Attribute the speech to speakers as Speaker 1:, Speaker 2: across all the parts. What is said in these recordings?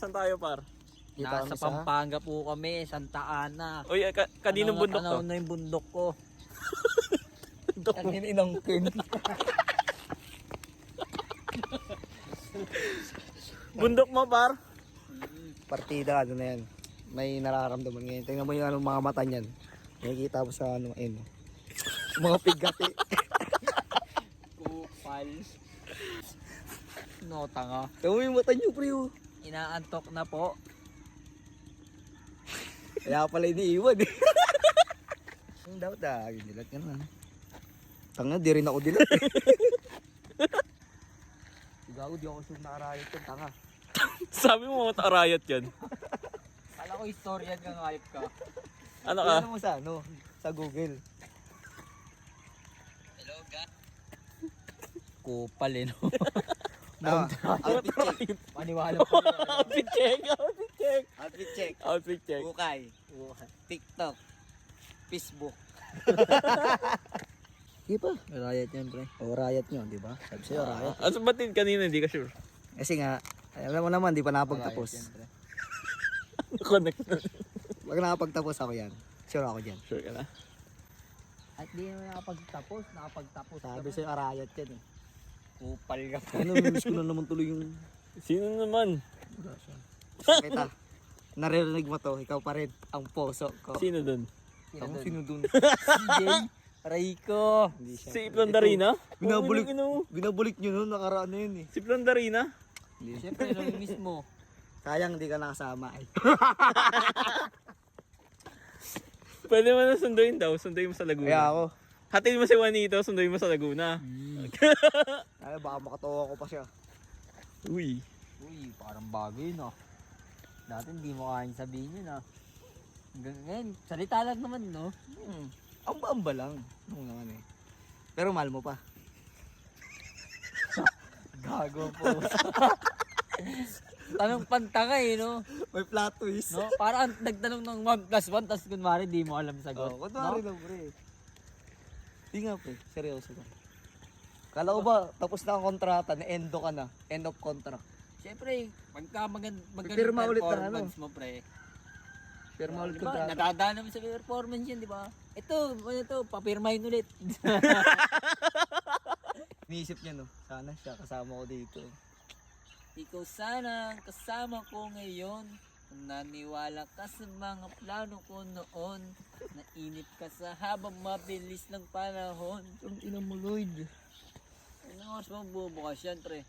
Speaker 1: Saan tayo, par?
Speaker 2: Nasa Pampanga po kami, Santa Ana.
Speaker 1: Uy, kaninong bundok to?
Speaker 2: Na yung bundok ko.
Speaker 3: Ang ininangkin.
Speaker 1: Bundok mo, par?
Speaker 3: Partida, ano na yan. May nararamdaman ngayon. Tingnan mo yung mga mata niyan. Nakikita mo sa ano, ayun. Mga pigati.
Speaker 2: Kupal. No, tanga.
Speaker 3: Tingnan mo yung mata niyo, pre.
Speaker 2: Inaantok na po.
Speaker 3: Kaya pala iniiwan eh. Ang dapat dilat ka na. Tanga, di rin ako dilat. Gago, di ako sure nakarayot yun, tanga.
Speaker 1: Sabi mo, matarayat yan.
Speaker 2: Kala ko historian kang hype ka.
Speaker 1: Ano ka?
Speaker 3: Ano mo sa ano? Sa Google.
Speaker 2: Hello, guys. Kupal eh, no?
Speaker 3: Outfit check.
Speaker 2: Maniwala po.
Speaker 1: Outfit check, outfit check.
Speaker 3: Outfit check.
Speaker 1: Outfit check.
Speaker 3: Bukay. TikTok. Facebook. Di ba?
Speaker 2: Riot yan, pre.
Speaker 3: O, riot nyo, di ba? Sabi sa'yo, riot.
Speaker 1: Ano ba't din kanina, hindi ka sure?
Speaker 3: Kasi nga, alam mo naman, di pa nakapagtapos.
Speaker 1: Connect na.
Speaker 3: Pag nakapagtapos ako yan, sure ako dyan.
Speaker 1: Sure ka na?
Speaker 2: At di naman nakapagtapos.
Speaker 3: Sabi sa'yo, riot yan eh.
Speaker 2: Kupal ka pa.
Speaker 3: Ano, miss ko na naman tuloy yung...
Speaker 1: Sino naman?
Speaker 3: Kita, naririnig mo to, ikaw pa rin, ang puso ko.
Speaker 1: Sino dun?
Speaker 3: Ang sino dun?
Speaker 2: CJ Rayco.
Speaker 3: Hindi siya.
Speaker 1: Si Plondarina?
Speaker 3: Binabalik,
Speaker 1: Oh,
Speaker 3: binabalik nyo nun, nakaraan na yun eh.
Speaker 1: si Plondarina?
Speaker 2: Siyempre, nung mismo.
Speaker 3: Sayang, hindi ka nakasama ay.
Speaker 1: Pwede mo na sunduin daw, sunduin mo sa Laguna.
Speaker 3: Kaya ako,
Speaker 1: Hatiin mo si Juanito, sunduin mo sa Laguna.
Speaker 3: ay, baka makatawa ko pa siya.
Speaker 1: Uy.
Speaker 2: Uy, parang bagay, no? Dati hindi mo kayang sabihin yun, ah. Hanggang ngayon, salita lang naman, no?
Speaker 3: Amba-amba lang. Ano naman eh. Pero mahal mo pa.
Speaker 2: Gago po. Tanong pantanga eh, no?
Speaker 3: May plot twist.
Speaker 2: No? Parang nagtanong ng 1+1, tapos kunwari di mo alam sagot.
Speaker 3: Oh, kunwari lang, pre. Di nga, pre. Seryoso ba? Kala ko ba, tapos na ang kontrata, na-endo ka na. End of contract.
Speaker 2: Siyempre, pagka magaling
Speaker 3: Pipirma ulit ng
Speaker 2: performance mo, pre.
Speaker 3: Pirma ulit
Speaker 2: Diba,
Speaker 3: kontrata.
Speaker 2: nadadaan naman sa performance yun, di ba? Ito, papirmahin ulit.
Speaker 3: Iniisip niya, no? Sana siya, kasama ko dito.
Speaker 2: Ikaw sana ang kasama ko ngayon. Naniwala ka sa mga plano ko noon. Nainip ka sa habang mabilis ng panahon.
Speaker 3: Ang ina mo, Lloyd.
Speaker 2: Ano oras mo bubukas yan, pre?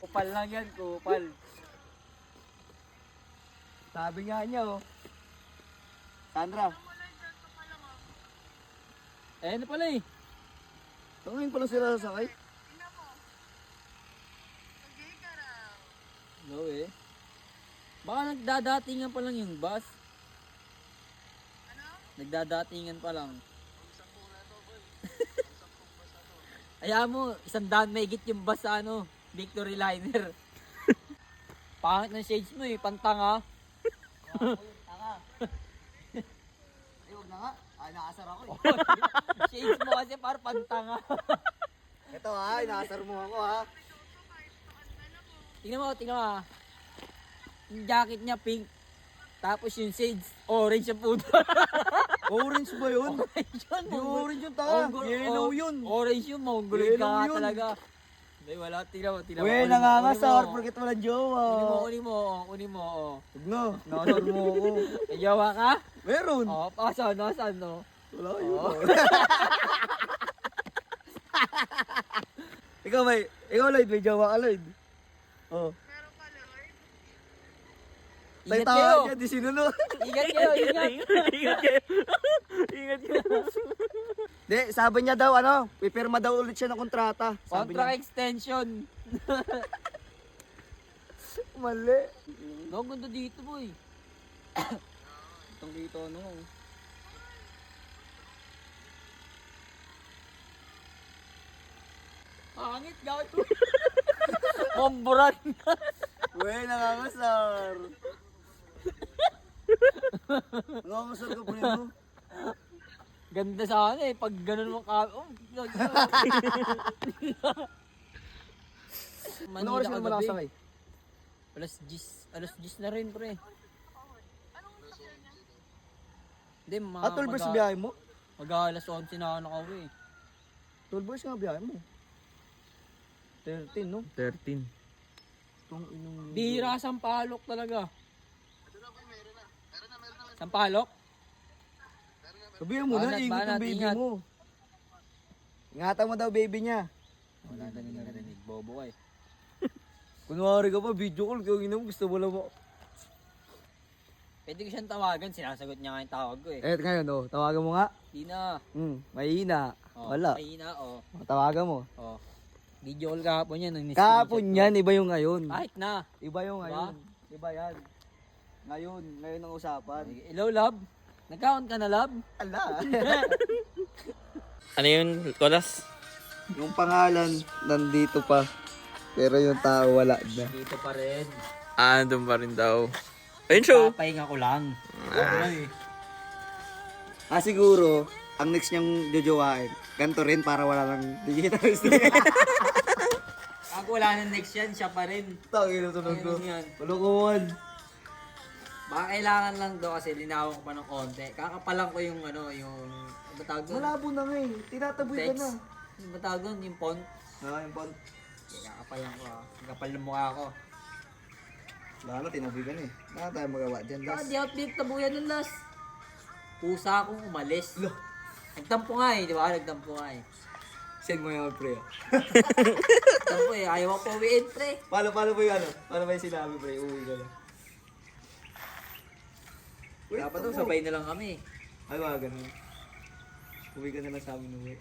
Speaker 2: Kupal lang yan, kupal.
Speaker 3: Sabi nga niya, oh. Sandra.
Speaker 2: Eh, ano pala eh?
Speaker 3: Tangin pala sila sasakay.
Speaker 2: No eh. Baka nagdadatingan pa lang yung bus. Ano? Nagdadatingan pa lang. Ayaw mo, 100 may higit yung bus sa ano, Victory Liner. Pangit ng shades mo eh, pantanga.
Speaker 3: Tanga. Ay, huwag na nga. Ay, nakasar ako eh.
Speaker 2: Shades mo kasi par pantanga.
Speaker 3: Ito ha, inasar mo ako ha.
Speaker 2: Tingnan mo ha. Yung jacket niya pink. Tapos yung shades, orange ang puto.
Speaker 3: Orange ba yun?
Speaker 2: Orange yun.
Speaker 3: Di orange yun, tanga. Yellow yun.
Speaker 2: Orange yun, mongoloid
Speaker 3: Yellow
Speaker 2: ka
Speaker 3: yun.
Speaker 2: talaga. Hindi, wala. Tingnan mo.
Speaker 3: Uy, nangangasar. Porkit walang jowa.
Speaker 2: Kunin mo. Oh.
Speaker 3: Huwag na, nakasar mo ako.
Speaker 2: May jowa ka?
Speaker 3: Meron.
Speaker 2: Oo, saan no?
Speaker 3: Wala yun. Ikaw Lloyd, may jowa ka, Lloyd. Oh.
Speaker 2: Ingat
Speaker 3: Tayo
Speaker 2: kayo.
Speaker 3: dyan, di sinunod.
Speaker 2: Ingat kayo.
Speaker 1: Ingat kayo. Ingat kayo.
Speaker 3: Di, sabi niya daw, pipirma daw ulit siya ng kontrata. Sabi
Speaker 2: Contract
Speaker 3: niya.
Speaker 2: extension.
Speaker 3: Mali.
Speaker 2: No, ganda dito, boy. Itong dito, no. Hangit, gato. Mamburan.
Speaker 3: Uy, nangangasar. Nangangasar ka po nito.
Speaker 2: Ganda sana eh, pag ganun mo ka... Oh,
Speaker 3: Ano oras ka naman nakasakay?
Speaker 2: Alas 10 na rin, pre. Hindi,
Speaker 3: 12 hours biyahe mo?
Speaker 2: Mag-alas 11 na ako nakauwi.
Speaker 3: 12 hours nga biyahe mo. 13, no?
Speaker 1: 13.
Speaker 3: Itong inong...
Speaker 2: Bihira, Sampalok talaga. Sampalok?
Speaker 3: Sabihin mo na,
Speaker 2: Banat,
Speaker 3: ingat
Speaker 2: banat,
Speaker 3: ang baby
Speaker 2: ingat.
Speaker 3: mo. Ingatan mo daw baby niya.
Speaker 2: Wala na narinig, bobo ka eh.
Speaker 3: Kunwari ka pa, video call, kung ina mo, gusto mo lang mo.
Speaker 2: Pwede ko siyang tawagan, sinasagot niya nga yung tawag ko eh.
Speaker 3: Eh, ngayon, oh, tawagan mo nga.
Speaker 2: Di na.
Speaker 3: Mahina.
Speaker 2: Oh,
Speaker 3: Wala.
Speaker 2: Mahina, oh.
Speaker 3: Tawagan mo.
Speaker 2: Oh. Video call kahapon yan.
Speaker 3: Kahapon yan, iba yung ngayon.
Speaker 2: Kahit na.
Speaker 3: Iba yung
Speaker 2: Diba?
Speaker 3: ngayon. Iba yan. Ngayon ang usapan.
Speaker 2: Hello, love. Nagkaon ka na, love?
Speaker 3: Ala.
Speaker 1: Ano yun, Kolas?
Speaker 3: Yung pangalan, nandito pa. Pero yung tao, wala na.
Speaker 2: Dito pa rin.
Speaker 1: Doon pa rin daw. Ayun, show.
Speaker 2: Papahinga ko lang.
Speaker 3: Siguro, ang next niyang jojowain, ganito rin para wala nang digital story.
Speaker 2: Ako wala na next yan, siya pa rin.
Speaker 3: Tawag ito tunog ko.
Speaker 2: Ayun yan.
Speaker 3: Pulukuhan.
Speaker 2: Baka kailangan lang daw kasi linawin ko pa ng konti. Kakapalan ko yung yung ano tawag doon?
Speaker 3: Malabo na nga eh. Tinataboy ka na.
Speaker 2: Ano ba tawag doon? Yung font?
Speaker 3: Yung pon.
Speaker 2: Kakapalan ko ah. Kapal ng mukha ko.
Speaker 3: Wala na, tinaboy ka na eh. Wala tayo magawa dyan,
Speaker 2: Saka
Speaker 3: Das.
Speaker 2: di out big tabuyan ng last. Pusa akong umalis.
Speaker 3: Loh.
Speaker 2: Nagtampo nga eh, di ba? Nagtampo nga eh.
Speaker 3: Send mo yung pre.
Speaker 2: Nagtampo eh, ayaw ako pauwiin pre.
Speaker 3: Paano ba yung ano? Paano ba yung sinabi pre? Uwi ka na.
Speaker 2: Dapat daw sabay na lang kami.
Speaker 3: Ay, mga ganun. Uwi ka na lang sa amin uwi.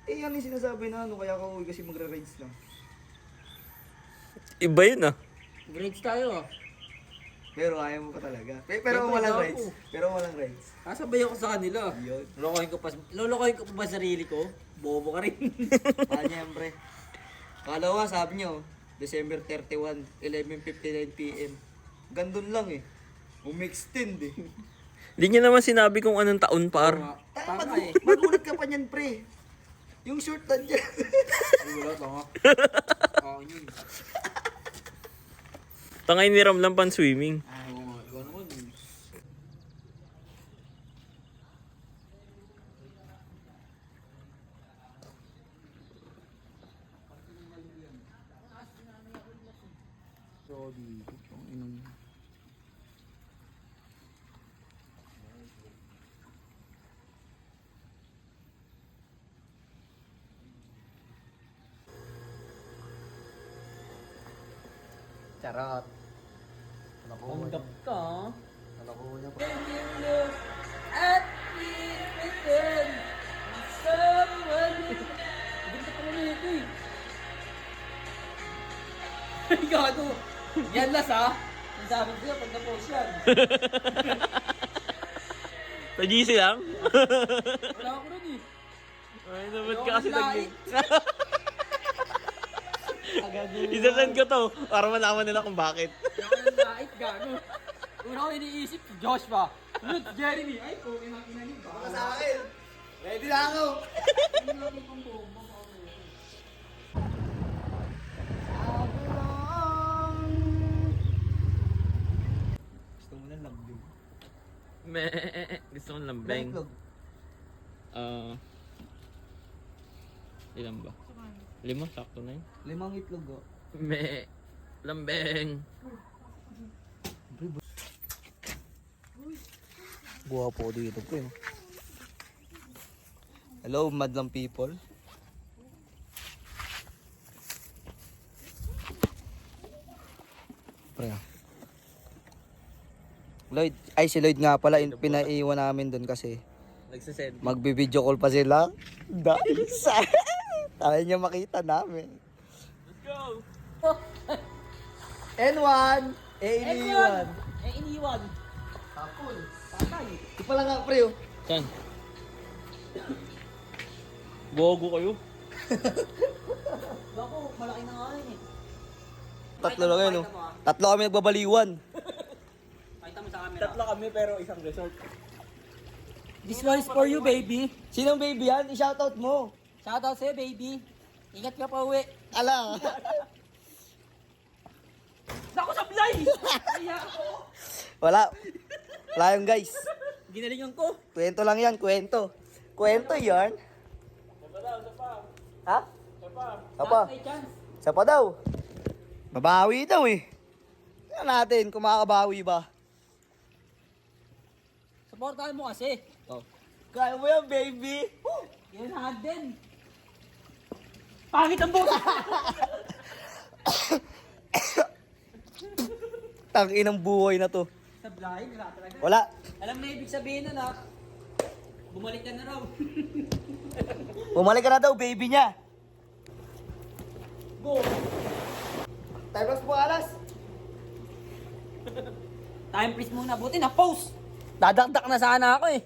Speaker 3: Eh, yan yung sinasabi na ano, kaya ka uwi kasi magra-rides lang.
Speaker 1: Iba yun ah.
Speaker 2: Grades tayo.
Speaker 3: Pero ayaw mo pa talaga. Pero
Speaker 2: Siyempre,
Speaker 3: walang
Speaker 2: ako.
Speaker 3: rides. Pero walang rides.
Speaker 2: Kasabay ako sa kanila.
Speaker 3: Yun.
Speaker 2: Lolokohin ko pa ba sarili ko? Bobo ka rin.
Speaker 3: Paano yan, pre? Kala ko nga, sabi niyo, December 31, 11:59 p.m. Gandun lang eh. Umextend eh.
Speaker 1: Hindi niya naman sinabi kung anong taon par.
Speaker 2: Tama eh.
Speaker 3: Magulat ka pa niyan, pre. Yung short na dyan.
Speaker 2: Wala, tama. Oo, yun.
Speaker 1: Tangay ni Ram lang pan swimming.
Speaker 2: Oo, ikaw naman.
Speaker 3: Charot.
Speaker 2: Panggap ka. ah.
Speaker 3: Nalakuha pa.
Speaker 2: Can you look at me pretend someone Hindi ka pala nito eh. Ay, gago. Yan las ha. Ang sabi ko pag na-post yan.
Speaker 1: Sa GC lang?
Speaker 2: Wala ako nun eh.
Speaker 1: Ay, naman ka kasi
Speaker 2: Ayoko
Speaker 1: nag-
Speaker 2: Agado.
Speaker 1: Isasend ko to para malaman nila kung bakit.
Speaker 2: Ayoko ng lait, gago. Una ko iniisip si Joshua. Sunod si Jeremy. Ay, kung ina niyo ba?
Speaker 3: Sa akin. Ready na ako. Gusto mo na lambing.
Speaker 1: Gusto kong lambeng.
Speaker 3: Itlog.
Speaker 1: Ilan ba? 5, sakto na yun.
Speaker 3: 5 itlog oh.
Speaker 1: Lambeng.
Speaker 3: Buha po dito po yun. Hello, madlang people. Pre. Lloyd, ay si Lloyd nga pala, pinaiwan namin doon kasi
Speaker 1: Nagsasend.
Speaker 3: magbi-video call pa sila. Guys, tayo niya makita namin.
Speaker 1: Let's go!
Speaker 3: N1! iniwan.
Speaker 2: Iniwan.
Speaker 3: Tapol. Patay. Di pala nga pre oh.
Speaker 1: Saan? Bogo kayo.
Speaker 2: Bako, malaki na nga yun eh.
Speaker 3: Tatlo lang yun oh. Tatlo kami nagbabaliwan.
Speaker 2: Pakita mo sa camera.
Speaker 1: Kami pero isang resort.
Speaker 2: This one is for you, baby.
Speaker 3: Sinong baby yan? I-shoutout mo.
Speaker 2: Shoutout sa'yo, baby. Ingat ka pa uwi.
Speaker 3: Ala. Wala. Wala yung guys.
Speaker 2: Ginalingan ko.
Speaker 3: Kwento lang yan, kwento. Kwento yan. Ha? Apa?
Speaker 2: May chance.
Speaker 3: Isa pa daw. Babawi daw eh. Tingnan natin kung makakabawi ba.
Speaker 2: Supportahan mo kasi.
Speaker 3: Oh. Kaya mo yan, baby.
Speaker 2: Yan lahat din. Pangit ang buka.
Speaker 3: Tangin ng buhay na to.
Speaker 2: Sa blind, wala talaga.
Speaker 3: Wala.
Speaker 2: Alam na ibig sabihin nun ha. Bumalik ka na raw.
Speaker 3: Bumalik ka na daw, baby niya.
Speaker 2: Go.
Speaker 3: Time loss po, alas.
Speaker 2: Time please muna. Buti na post.
Speaker 3: Dadakdak na sana ako eh.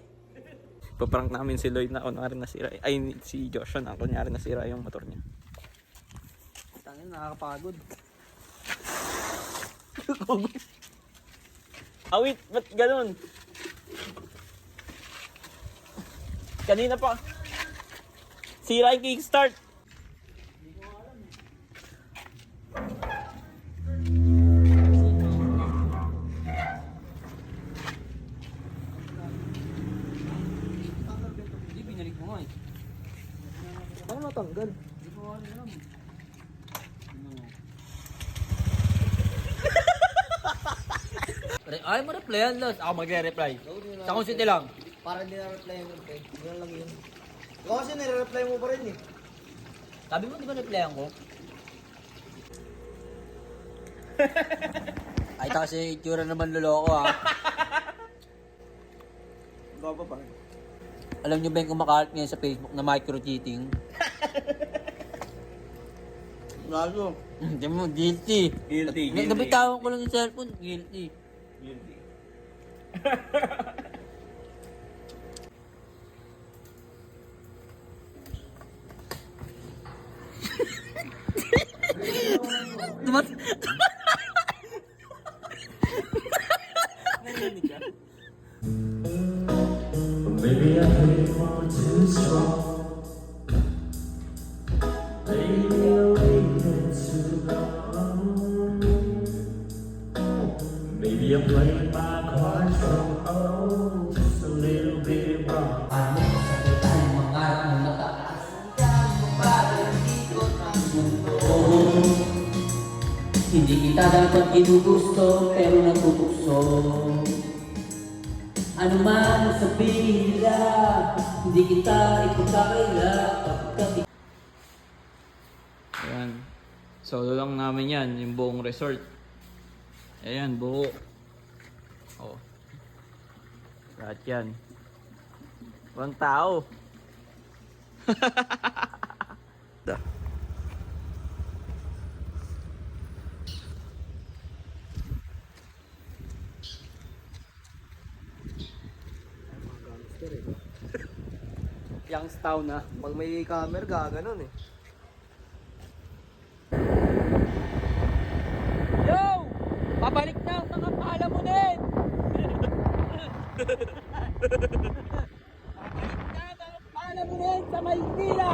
Speaker 1: Paprank namin si Lloyd na kunyari nasira. Ay, si Joshua na kunyari nasira yung motor niya.
Speaker 2: Tangin, nakakapagod.
Speaker 1: Awit, ba't ganun? Kanina pa. Sira yung kickstart.
Speaker 2: Hindi, binalik mo nga eh.
Speaker 3: Ano natanggal?
Speaker 2: Hindi ko alam. Ay mo replyan lang. Ako magre-reply. Sa kung siti lang.
Speaker 3: Para hindi na-reply mo, okay? Yan lang yun. Ikaw kasi nire-reply mo pa rin eh.
Speaker 2: Sabi mo di ba replyan ko? Ay kasi itsura naman loloko ha.
Speaker 3: Gaba pa.
Speaker 2: Alam niyo ba yung kumakalat ngayon sa Facebook na micro-cheating?
Speaker 3: Gago.
Speaker 2: Hindi mo, guilty.
Speaker 1: Guilty, guilty.
Speaker 2: Nabitawan ko lang yung cellphone, guilty.
Speaker 1: Guilty.
Speaker 2: Dumat...
Speaker 4: Maybe I played far too strong. Maybe I waited too long. Maybe I played my cards wrong. Oh, just a little bit wrong.
Speaker 2: Hindi kita dapat ginugusto, pero nagtutukso. Ano man ang sabihin nila, hindi kita ipagkakaila.
Speaker 1: Ayan. Solo lang namin yan, yung buong resort. Ayan, buo. Oh. Lahat yan. Walang tao.
Speaker 3: Youngstown na. Pag may camera, gaganon eh.
Speaker 2: Yo! Pabalik na ang mga pala mo din! Pabalik na ang mga pala mo din sa Maynila!